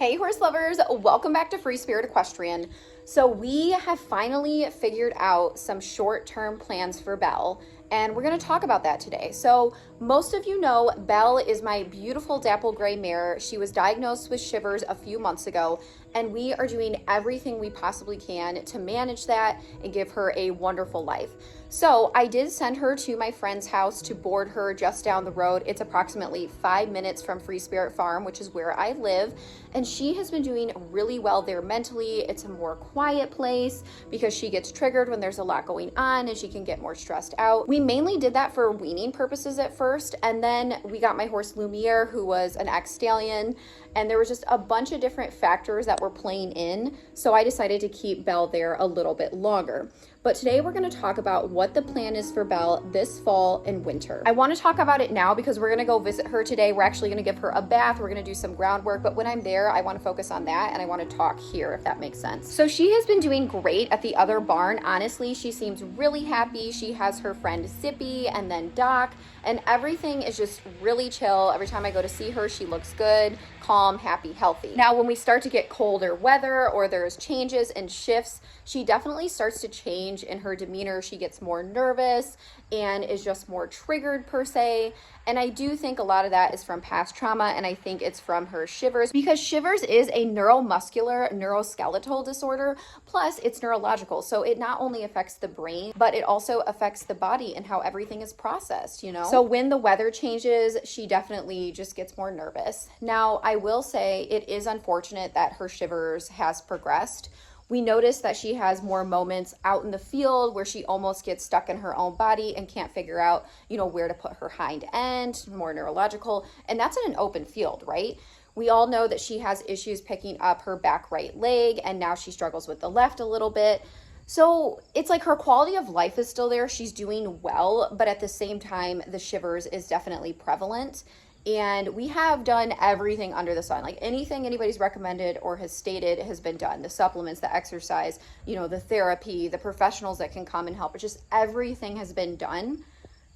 Hey horse lovers, welcome back to Free Spirit Equestrian. So we have finally figured out some short-term plans for Belle, and we're going to talk about that today. So most of you know Belle is my beautiful Dapple Grey mare. She was diagnosed with shivers a few months ago, and we are doing everything we possibly can to manage that and give her a wonderful life. So I did send her to my friend's house to board her just down the road. It's approximately 5 minutes from Free Spirit Farm, which is where I live. And she has been doing really well there mentally. It's a more quiet place because she gets triggered when there's a lot going on and she can get more stressed out. We mainly did that for weaning purposes at first. And then we got my horse Lumiere, who was an ex-stallion. And there was just a bunch of different factors that were playing in. So I decided to keep Belle there a little bit longer. But today we're going to talk about what the plan is for Belle this fall and winter. I want to talk about it now because we're going to go visit her today. We're actually going to give her a bath. We're going to do some groundwork. But when I'm there, I want to focus on that and I want to talk here, if that makes sense. So she has been doing great at the other barn. Honestly, she seems really happy. She has her friend Zippy and then Doc, and everything is just really chill. Every time I go to see her, she looks good, calm, happy, healthy. Now, when we start to get colder weather or there's changes and shifts, she definitely starts to change in her demeanor. She gets more nervous and is just more triggered per se. And I do think a lot of that is from past trauma, and I think it's from her shivers, because shivers is a neuromuscular neuroskeletal disorder, plus it's neurological. So it not only affects the brain, but it also affects the body and how everything is processed, you know? So when the weather changes, she definitely just gets more nervous. Now, I will say it is unfortunate that her shivers has progressed. We notice that she has more moments out in the field where she almost gets stuck in her own body and can't figure out, where to put her hind end, more neurological. And that's in an open field, right? We all know that she has issues picking up her back right leg, and now she struggles with the left a little bit. So it's like her quality of life is still there. She's doing well, but at the same time, the shivers is definitely prevalent. And we have done everything under the sun. Like anything anybody's recommended or has stated has been done. The supplements, the exercise, the therapy, the professionals that can come and help. It's just everything has been done.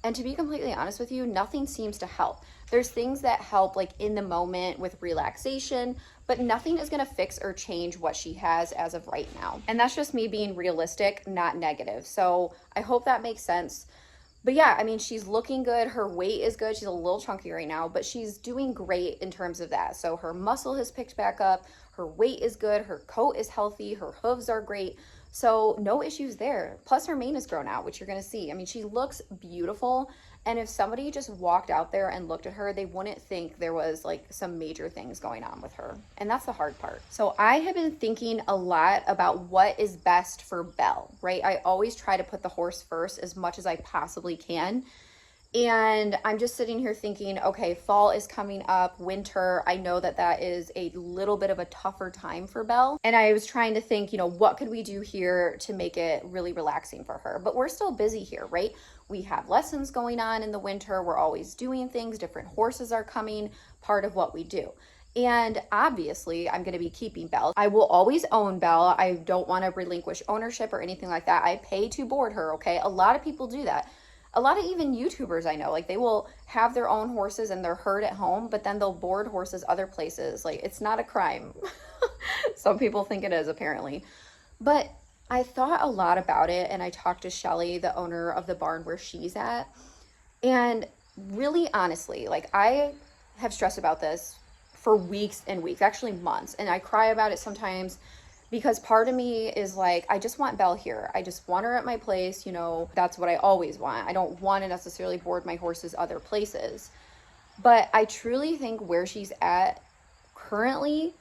And to be completely honest with you, nothing seems to help. There's things that help like in the moment with relaxation, but nothing is going to fix or change what she has as of right now. And that's just me being realistic, not negative. So I hope that makes sense. But yeah, I mean, she's looking good. Her weight is good. She's a little chunky right now, but she's doing great in terms of that. So her muscle has picked back up. Her weight is good. Her coat is healthy. Her hooves are great. So no issues there. Plus her mane has grown out, which you're going to see. I mean, she looks beautiful. And if somebody just walked out there and looked at her, they wouldn't think there was like some major things going on with her. And that's the hard part. So I have been thinking a lot about what is best for Belle, right? I always try to put the horse first as much as I possibly can. And I'm just sitting here thinking, okay, fall is coming up, winter. I know that that is a little bit of a tougher time for Belle. And I was trying to think, what could we do here to make it really relaxing for her? But we're still busy here, right? We have lessons going on in the winter. We're always doing things. Different horses are coming, part of what we do. And obviously, I'm going to be keeping Belle. I will always own Belle. I don't want to relinquish ownership or anything like that. I pay to board her, okay? A lot of people do that. A lot of even YouTubers I know, like they will have their own horses and they're herd at home, but then they'll board horses other places. Like it's not a crime. Some people think it is apparently. But I thought a lot about it, and I talked to Shelly, the owner of the barn where she's at. And really honestly, like I have stressed about this for weeks and weeks, actually months. And I cry about it sometimes because part of me is like, I just want Belle here. I just want her at my place. That's what I always want. I don't want to necessarily board my horses other places. But I truly think where she's at currently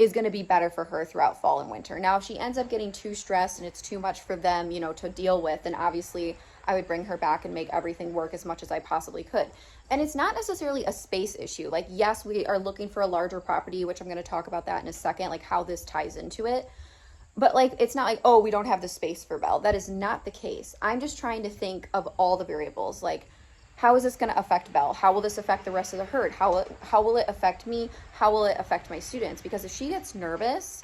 is going to be better for her throughout fall and winter. Now, if she ends up getting too stressed and it's too much for them, to deal with, then obviously I would bring her back and make everything work as much as I possibly could. And it's not necessarily a space issue. Like, yes, we are looking for a larger property, which I'm going to talk about that in a second, like how this ties into it. But like, it's not like, oh, we don't have the space for Belle. That is not the case. I'm just trying to think of all the variables. Like, how is this going to affect Belle? How will this affect the rest of the herd? How will it affect me? How will it affect my students? Because if she gets nervous,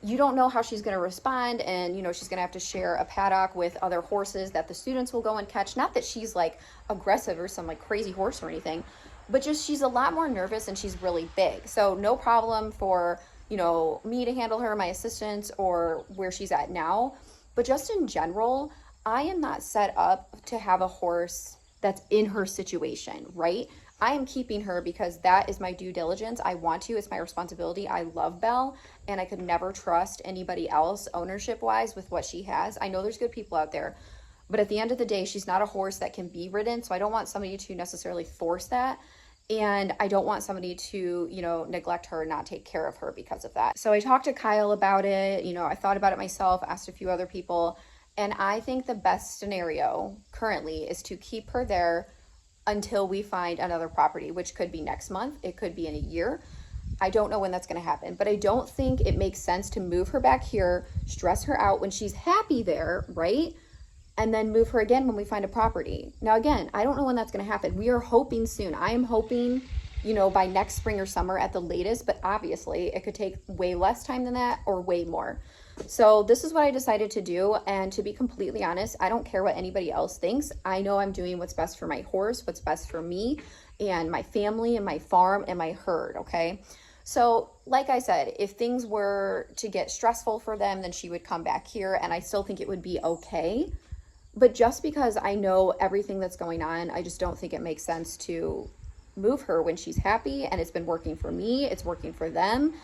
you don't know how she's going to respond. And, she's going to have to share a paddock with other horses that the students will go and catch. Not that she's like aggressive or some like crazy horse or anything, but just she's a lot more nervous and she's really big. So no problem for, you know, me to handle her, my assistants, or where she's at now. But just in general, I am not set up to have a horse that's in her situation, right? I am keeping her because that is my due diligence. I want to, it's my responsibility. I love Belle, and I could never trust anybody else ownership wise with what she has. I know there's good people out there, but at the end of the day, she's not a horse that can be ridden. So I don't want somebody to necessarily force that. And I don't want somebody to, you know, neglect her, not take care of her because of that. So I talked to Kyle about it. You know, I thought about it myself, asked a few other people. And I think the best scenario currently is to keep her there until we find another property, which could be next month. It could be in a year. I don't know when that's going to happen, but I don't think it makes sense to move her back here, stress her out when she's happy there, right? And then move her again when we find a property. Now, again, I don't know when that's going to happen. We are hoping soon. I am hoping, you know, by next spring or summer at the latest, but obviously it could take way less time than that or way more. So this is what I decided to do. And to be completely honest, I don't care what anybody else thinks. I know I'm doing what's best for my horse, what's best for me and my family and my farm and my herd, okay? So like I said, if things were to get stressful for them, then she would come back here, and I still think it would be okay. But just because I know everything that's going on, I just don't think it makes sense to move her when she's happy, and it's been working for me, it's working for them,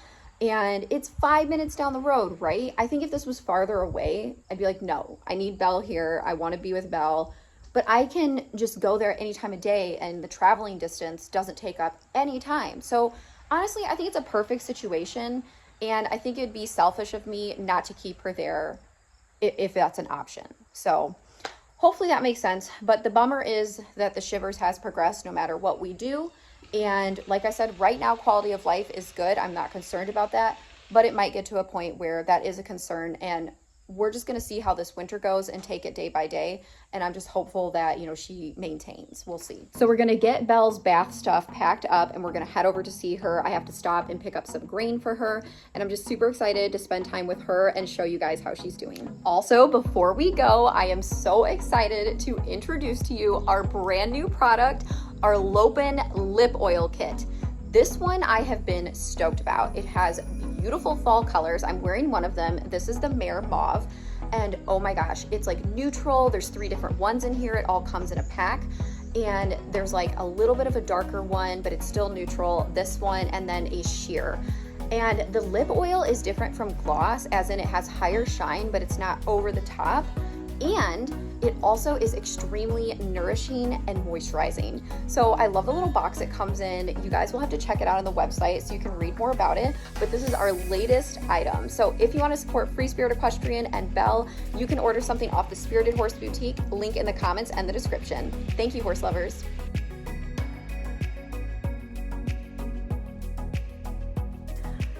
and it's 5 minutes down the road, right? I think if this was farther away, I'd be like, no, I need Belle here. I want to be with Belle, but I can just go there any time of day, and the traveling distance doesn't take up any time. So honestly, I think it's a perfect situation, and I think it'd be selfish of me not to keep her there if that's an option. So hopefully that makes sense, but the bummer is that the Shivers has progressed no matter what we do. And like I said, right now, quality of life is good. I'm not concerned about that, but it might get to a point where that is a concern, and we're just going to see how this winter goes and take it day by day. And I'm just hopeful that, you know, she maintains. We'll see. So we're going to get Belle's bath stuff packed up, and we're going to head over to see her. I have to stop and pick up some grain for her, and I'm just super excited to spend time with her and show you guys how she's doing. Also, before we go, I am so excited to introduce to you our brand new product, our Lopen Lip Oil Kit. This one I have been stoked about. It has beautiful fall colors. I'm wearing one of them. This is the Mare Mauve. And oh my gosh, it's like neutral. There's 3 different ones in here. It all comes in a pack. And there's like a little bit of a darker one, but it's still neutral. This one, and then a sheer. And the lip oil is different from gloss, as in it has higher shine, but it's not over the top. And it also is extremely nourishing and moisturizing. So I love the little box it comes in. You guys will have to check it out on the website so you can read more about it. But this is our latest item. So if you want to support Free Spirit Equestrian and Belle, you can order something off the Spirited Horse Boutique. Link in the comments and the description. Thank you, horse lovers.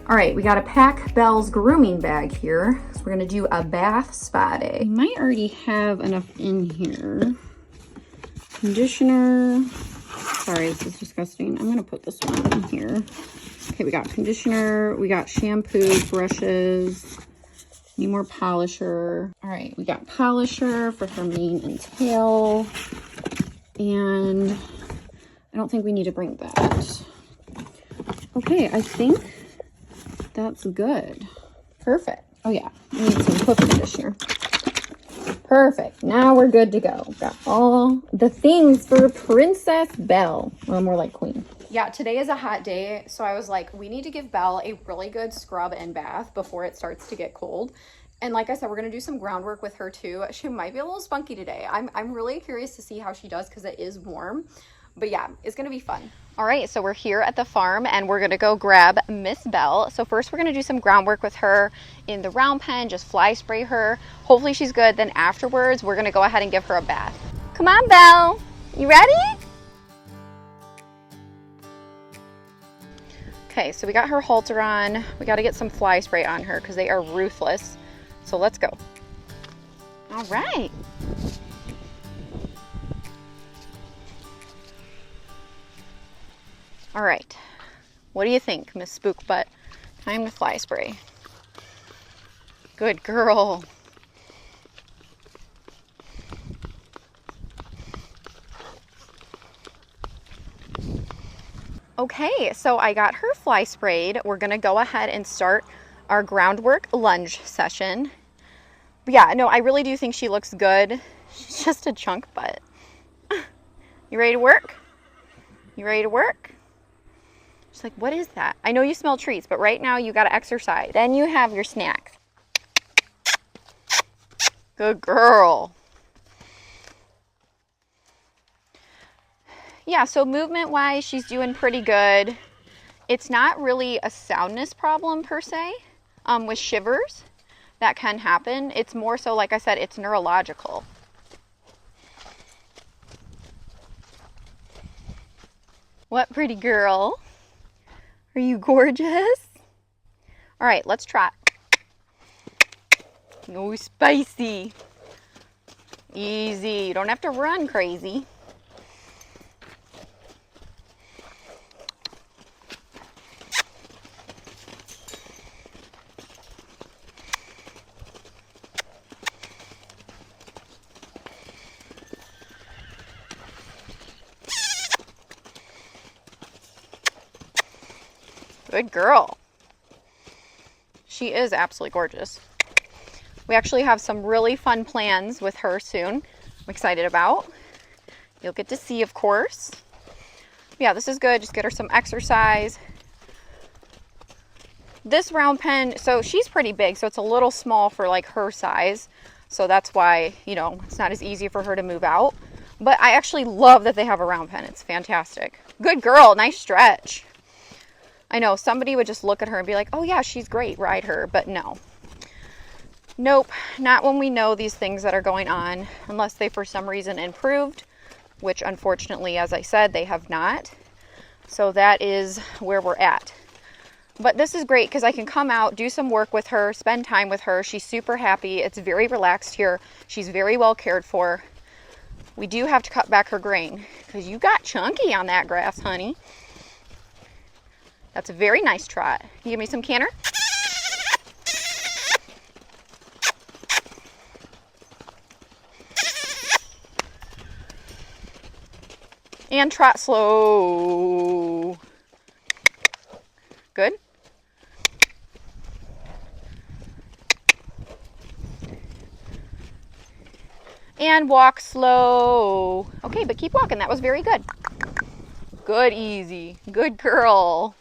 All right, we got to pack Belle's grooming bag here. So we're gonna do a bath spa day. We might already have enough in here. Conditioner. Sorry, this is disgusting. I'm gonna put this one in here. Okay, we got conditioner, we got shampoo, brushes, need more polisher. All right, we got polisher for her mane and tail. And I don't think we need to bring that. Okay, I think that's good. Perfect. Oh yeah, we need some hoof conditioner. Perfect. Now we're good to go. Got all the things for Princess Belle. Well, more like Queen. Yeah, today is a hot day, so I was like, we need to give Belle a really good scrub and bath before it starts to get cold. And like I said, we're gonna do some groundwork with her too. She might be a little spunky today. I'm really curious to see how she does because it is warm. But yeah, it's gonna be fun. All right, so we're here at the farm and we're gonna go grab Miss Belle. So first we're gonna do some groundwork with her in the round pen, just fly spray her. Hopefully she's good. Then afterwards, we're gonna go ahead and give her a bath. Come on, Belle, you ready? Okay, so we got her halter on. We gotta get some fly spray on her because they are ruthless. So let's go. All right. All right, what do you think, Miss Spookbutt? Time to fly spray. Good girl. Okay, so I got her fly sprayed. We're gonna go ahead and start our groundwork lunge session. But yeah, no, I really do think she looks good. She's just a chunk butt. You ready to work? You ready to work? She's like, what is that? I know you smell treats, but right now you gotta exercise. Then you have your snacks. Good girl. Yeah, so movement-wise, she's doing pretty good. It's not really a soundness problem per se, with shivers. That can happen. It's more so, like I said, it's neurological. What pretty girl? Are you gorgeous? All right, let's try. No spicy. Easy. You don't have to run crazy. Good girl. She is absolutely gorgeous. We actually have some really fun plans with her soon. I'm excited about. You'll get to see, of course. Yeah, this is good. Just get her some exercise. This round pen, so she's pretty big, so it's a little small for like her size. So that's why, you know, it's not as easy for her to move out. But I actually love that they have a round pen. It's fantastic. Good girl. Nice stretch. I know somebody would just look at her and be like, oh yeah, she's great, ride her. But no. Nope, not when we know these things that are going on, unless they for some reason improved, which unfortunately, as I said, they have not. So that is where we're at. But this is great because I can come out, do some work with her, spend time with her. She's super happy. It's very relaxed here. She's very well cared for. We do have to cut back her grain because you got chunky on that grass, honey. That's a very nice trot. You give me some canter? And trot slow. Good. And walk slow. Okay, but keep walking. That was very good. Good, easy. Good girl.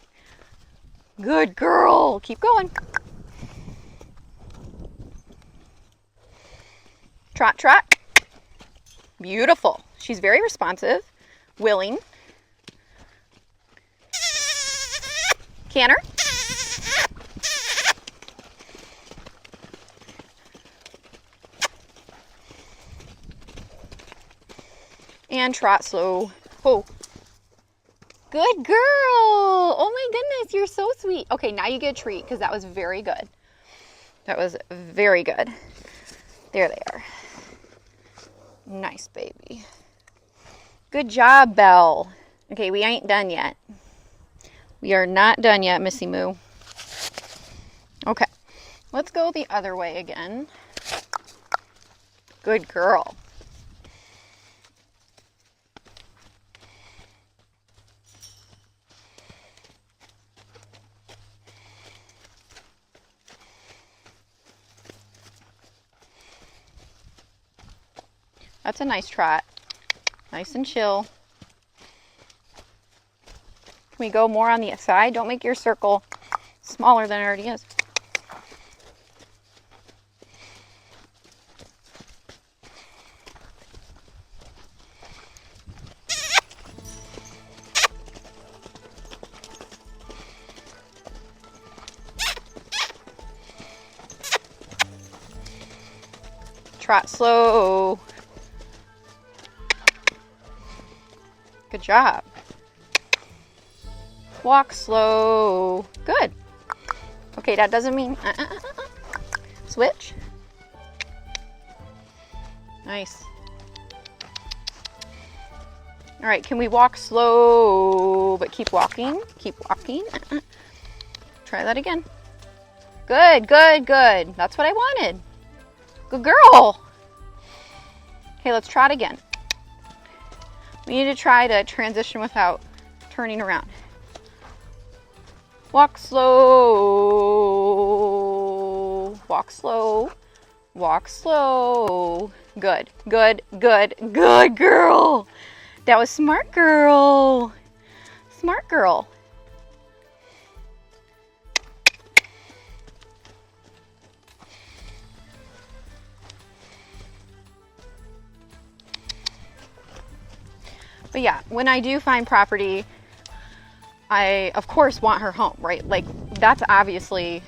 Good girl. Keep going. Trot, trot. Beautiful. She's very responsive, willing. Canter. And trot slow. Oh. Good girl. Oh my goodness, you're so sweet. Okay, now you get a treat because that was very good. That was very good. There they are. Nice baby. Good job, Belle. Okay, we ain't done yet. We are not done yet, Missy Moo. Okay, let's go the other way again. Good girl. That's a nice trot. Nice and chill. Can we go more on the side? Don't make your circle smaller than it already is. Trot slow. Good job. Walk slow. Good. Okay, that doesn't mean switch. Nice. All right, can we walk slow but keep walking? Keep walking. Try that again. Good, good, good. That's what I wanted. Good girl. Okay, let's try it again. We need to try to transition without turning around. Walk slow. Walk slow. Walk slow. Good, good, good, good girl. That was smart girl. Smart girl. But yeah, when I do find property, I of course want her home, right? Like that's obviously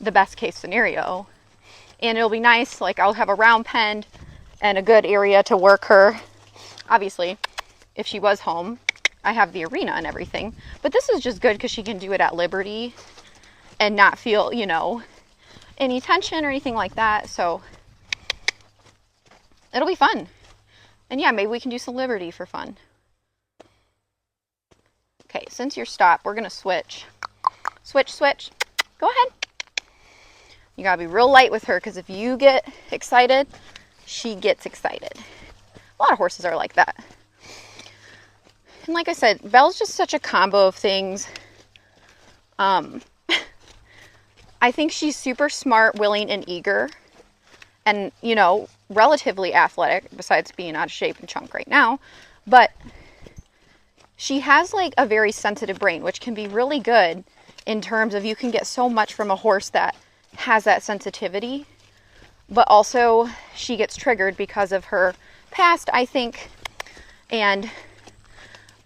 the best case scenario. And it'll be nice, like I'll have a round pen and a good area to work her. Obviously, if she was home, I have the arena and everything. But this is just good because she can do it at liberty and not feel, you know, any tension or anything like that. So it'll be fun. And yeah, maybe we can do some liberty for fun. Okay, since you're stopped, we're gonna switch. Switch, switch. Go ahead. You gotta be real light with her because if you get excited, she gets excited. A lot of horses are like that. And like I said, Belle's just such a combo of things. I think she's super smart, willing, and eager. And, you know, relatively athletic, besides being out of shape and chunk right now. But she has like a very sensitive brain, which can be really good in terms of you can get so much from a horse that has that sensitivity. But also she gets triggered because of her past, I think. And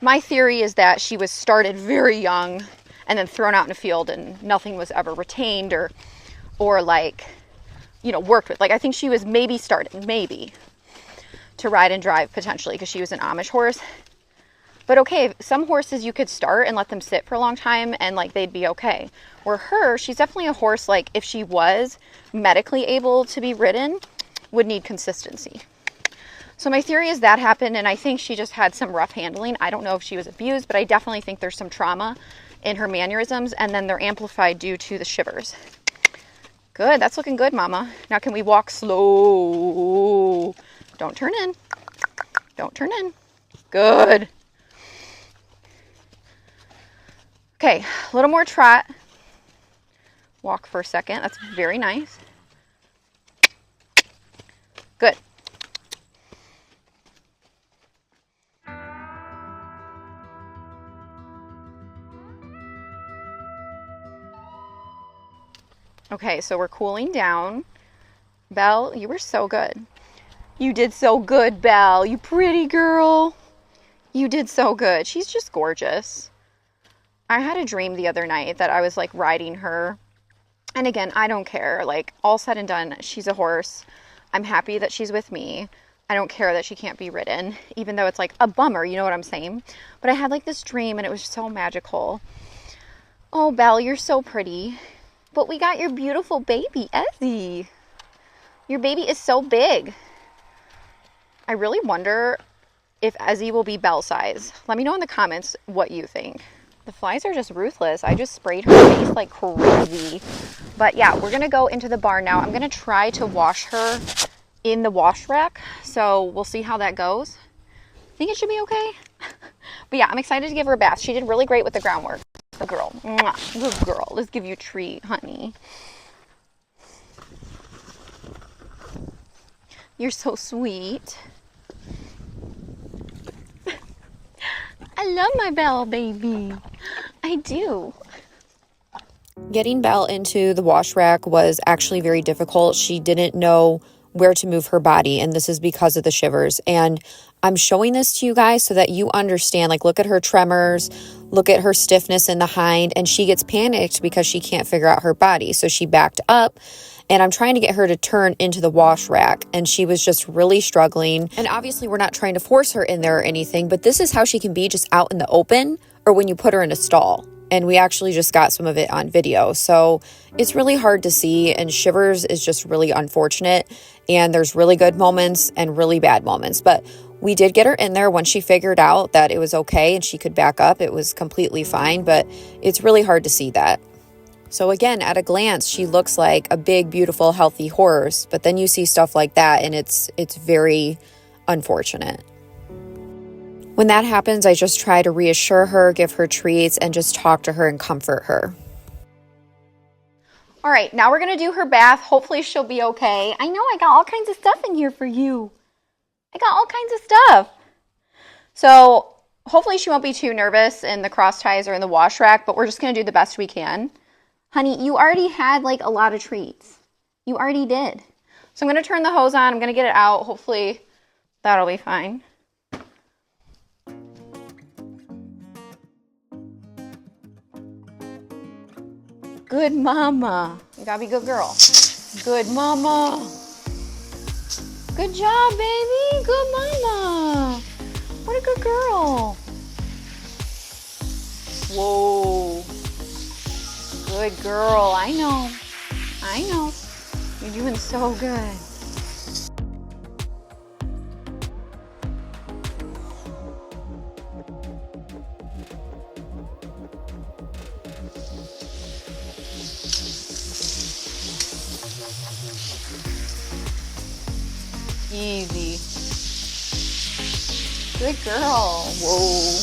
my theory is that she was started very young and then thrown out in a field and nothing was ever retained or like, you know, worked with. Like, I think she was maybe started, maybe, to ride and drive potentially because she was an Amish horse. But okay, some horses you could start and let them sit for a long time and like they'd be okay. Where her, she's definitely a horse, like if she was medically able to be ridden, would need consistency. So my theory is that happened, and I think she just had some rough handling. I don't know if she was abused, but I definitely think there's some trauma in her mannerisms, and then they're amplified due to the shivers. Good, that's looking good, mama. Now can we walk slow? Don't turn in. Don't turn in. Good. Okay, a little more trot. Walk for a second. That's very nice. Good. Okay, so we're cooling down. Belle, you were so good. You did so good, Belle. You pretty girl. You did so good. She's just gorgeous. I had a dream the other night that I was like riding her. And again, I don't care. Like all said and done, she's a horse. I'm happy that she's with me. I don't care that she can't be ridden, even though it's like a bummer, you know what I'm saying? But I had like this dream and it was so magical. Oh, Belle, you're so pretty. But we got your beautiful baby, Ezzy. Your baby is so big. I really wonder if Ezzy will be Belle size. Let me know in the comments what you think. The flies are just ruthless. I just sprayed her face like crazy. But yeah, we're going to go into the barn now. I'm going to try to wash her in the wash rack. So we'll see how that goes. I think it should be okay. But yeah, I'm excited to give her a bath. She did really great with the groundwork. Good girl. Mwah. Good girl. Let's give you a treat, honey. You're so sweet. I love my Belle baby. I do. Getting Belle into the wash rack was actually very difficult. She didn't know where to move her body, and this is because of the shivers. And I'm showing this to you guys so that you understand. Like, look at her tremors, look at her stiffness in the hind, and she gets panicked because she can't figure out her body. So she backed up, and I'm trying to get her to turn into the wash rack, and she was just really struggling. And obviously we're not trying to force her in there or anything, but this is how she can be just out in the open or when you put her in a stall. And we actually just got some of it on video. So it's really hard to see, and shivers is just really unfortunate. And there's really good moments and really bad moments. But we did get her in there when she figured out that it was okay and she could back up. It was completely fine, but it's really hard to see that. So again, at a glance, she looks like a big, beautiful, healthy horse. But then you see stuff like that, and it's very unfortunate. When that happens, I just try to reassure her, give her treats, and just talk to her and comfort her. All right, now we're going to do her bath. Hopefully she'll be okay. I know I got all kinds of stuff in here for you. I got all kinds of stuff. So hopefully she won't be too nervous in the cross ties or in the wash rack, but we're just going to do the best we can. Honey, you already had like a lot of treats. You already did. So I'm going to turn the hose on. I'm going to get it out. Hopefully that'll be fine. Good mama. You gotta be a good girl. Good mama. Good job, baby. Good mama. What a good girl. Whoa. Good girl. I know. I know. You're doing so good. Easy. Good girl. Whoa.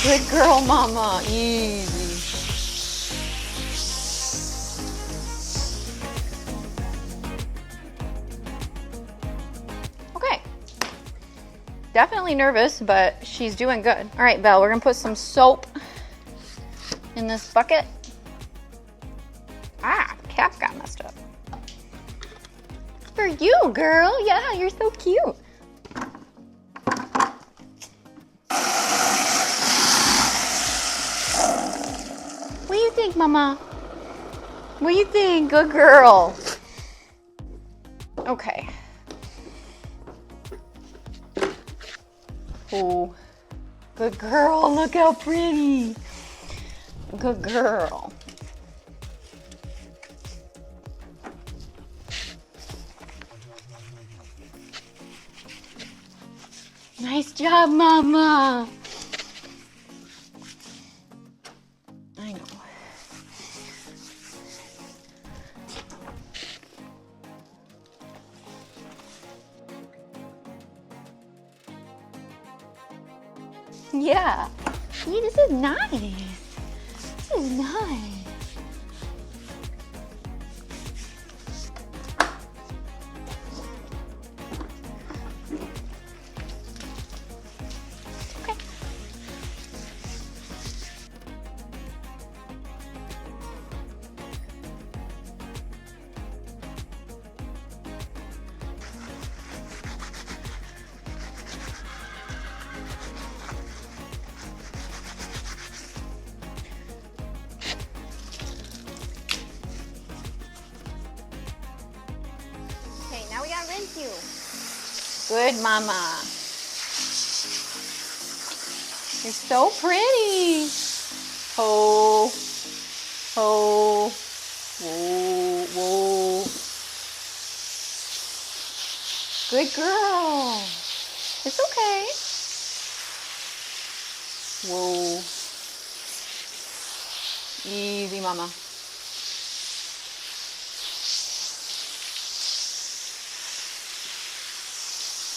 Good girl, mama. Easy. Okay. Definitely nervous, but she's doing good. All right, Belle, we're gonna put some soap in this bucket. Ah, the cap got messed up. For you, girl. Yeah, you're so cute. What do you think, mama? What do you think? Good girl. Okay. Oh, good girl. Look how pretty. Good girl. Nice job, mama. I know. Yeah. See, this is nice. This is nice. Okay. Now we gotta rinse you. Good mama. You're so pretty. Ho, ho, whoa, whoa. Good girl. It's okay. Whoa. Easy, mama.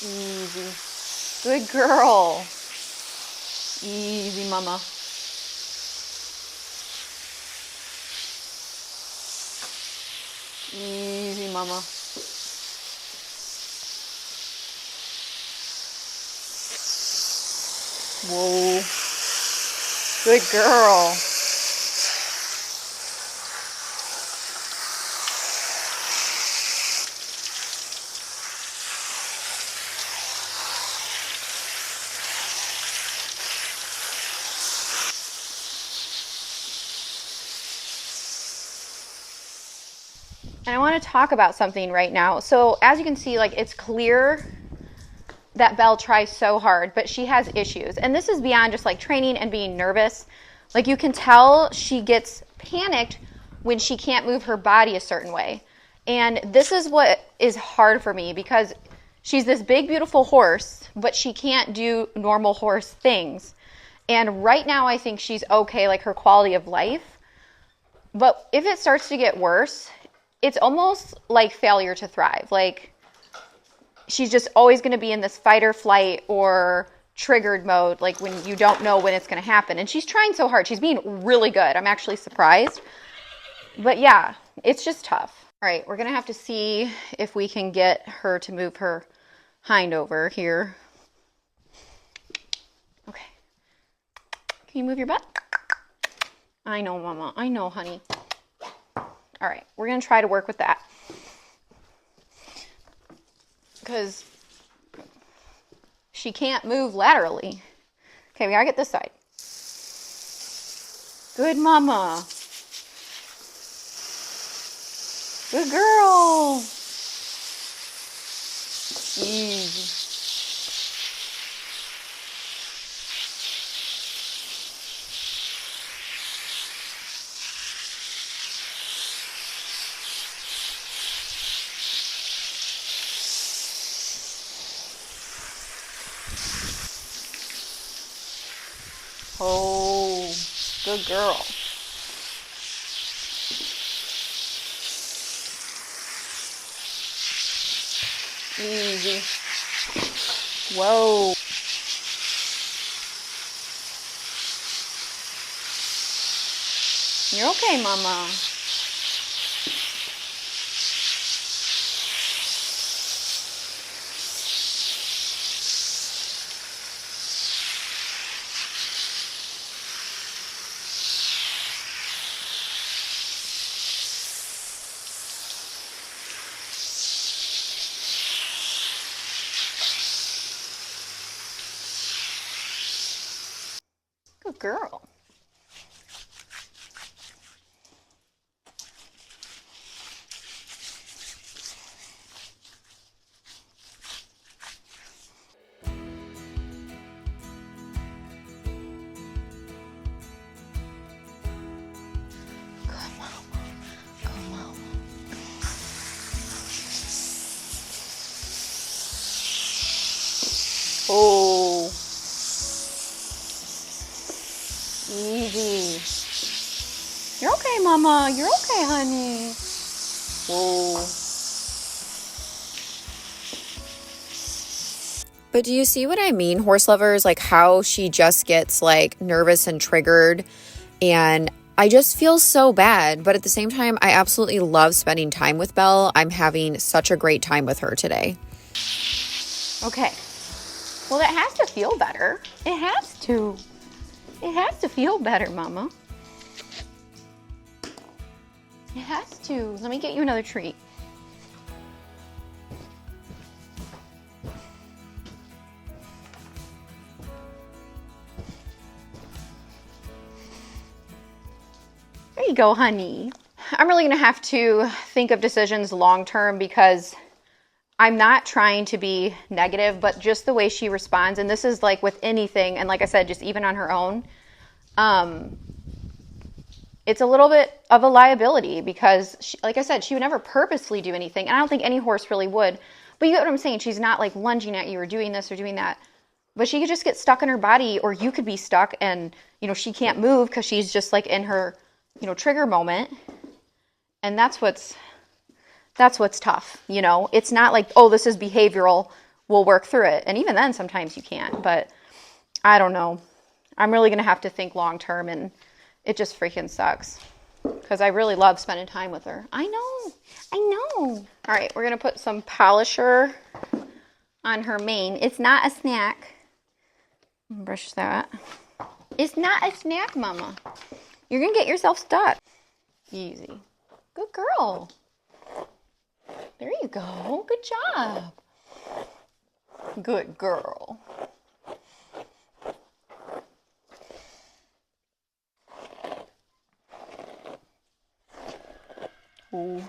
Easy. Good girl. Easy, mama. Easy, mama. Whoa. Good girl. And I want to talk about something right now. So as you can see, like, it's clear that Belle tries so hard, but she has issues. And this is beyond just like training and being nervous. Like, you can tell she gets panicked when she can't move her body a certain way. And this is what is hard for me, because she's this big, beautiful horse, but she can't do normal horse things. And right now I think she's okay, like her quality of life. But if it starts to get worse, it's almost like failure to thrive. Like she's just always going to be in this fight or flight or triggered mode, like when you don't know when it's going to happen. And she's trying so hard. She's being really good. I'm actually surprised. But yeah, it's just tough. All right, we're going to have to see if we can get her to move her hind over here. Okay. Can you move your butt? I know, Mama. I know, honey. All right, we're going to try to work with that. Because she can't move laterally. Okay, we gotta get this side. Good Mama. Good girl. Easy. Oh, good girl. Easy. Whoa. You're okay, Mama. Good girl. Oh, easy. You're okay, Mama. You're okay, honey. Whoa. But do you see what I mean, horse lovers? Like how she just gets like nervous and triggered, and I just feel so bad. But at the same time, I absolutely love spending time with Belle. I'm having such a great time with her today. Okay. Well, it has to feel better. It has to. It has to feel better, Mama. It has to. Let me get you another treat. There you go, honey. I'm really gonna have to think of decisions long term because I'm not trying to be negative, but just the way she responds, and this is like with anything, and like I said, just even on her own, it's a little bit of a liability because, she, like I said, she would never purposely do anything, and I don't think any horse really would. But you get what I'm saying? She's not like lunging at you or doing this or doing that. But she could just get stuck in her body, or you could be stuck and, you know, she can't move because she's just like in her, you know, trigger moment. And that's what's tough, you know. It's not like, oh, this is behavioral, we'll work through it. And even then, sometimes you can't. But I don't know. I'm really going to have to think long term, and it just freaking sucks because I really love spending time with her. I know. All right, we're going to put some polisher on her mane. It's not a snack. Brush that. It's not a snack, Mama. You're going to get yourself stuck. Easy. Good girl. There you go. Good job. Good girl. Ooh.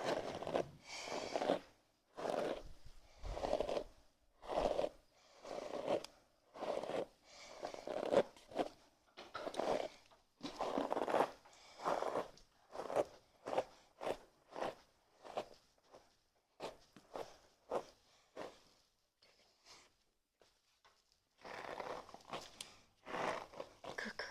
Good girl.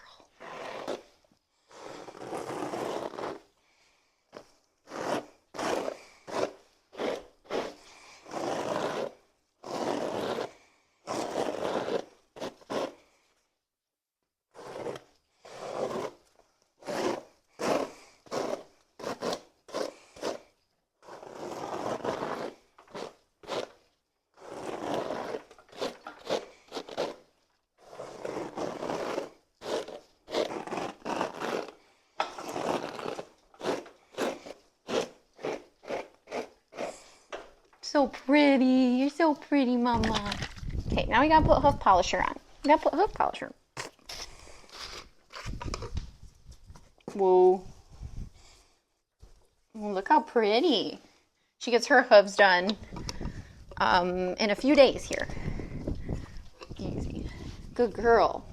So pretty. You're so pretty, Mama. Okay, now we gotta put hoof polisher on. We gotta put hoof polisher. Whoa. Oh, look how pretty. She gets her hooves done in a few days here. Easy. Good girl.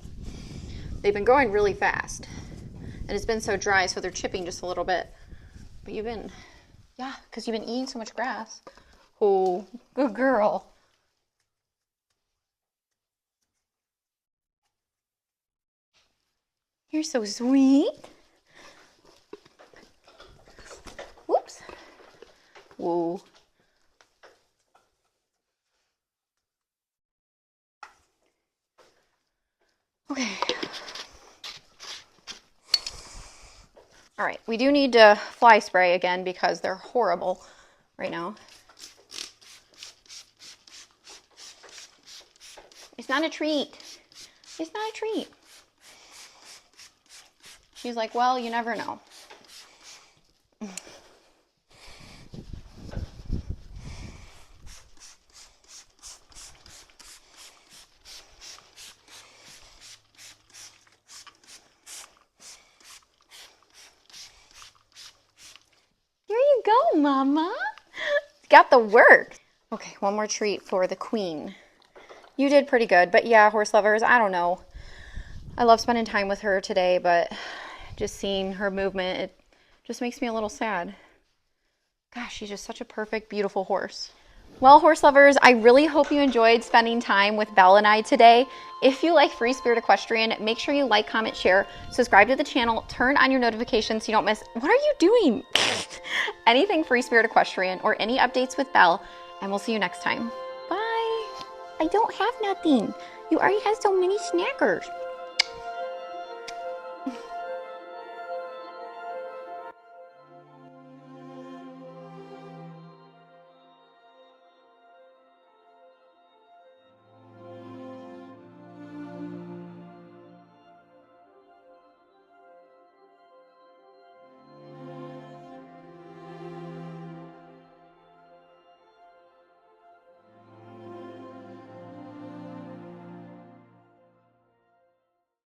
They've been growing really fast. And it's been so dry, so they're chipping just a little bit. But you've been, yeah, because you've been eating so much grass. Oh, good girl. You're so sweet. Whoops. Whoa. Okay. All right, we do need to fly spray again because they're horrible right now. It's not a treat. It's not a treat. She's like, well, you never know. Here you go, Mama. Got the work. Okay, one more treat for the queen. You did pretty good, but yeah, horse lovers, I don't know. I love spending time with her today, but just seeing her movement, it just makes me a little sad. Gosh, she's just such a perfect, beautiful horse. Well, horse lovers, I really hope you enjoyed spending time with Belle and I today. If you like Free Spirit Equestrian, make sure you like, comment, share, subscribe to the channel, turn on your notifications so you don't miss, what are you doing? Anything Free Spirit Equestrian or any updates with Belle, and we'll see you next time. Bye. I don't have nothing. You already have so many snackers.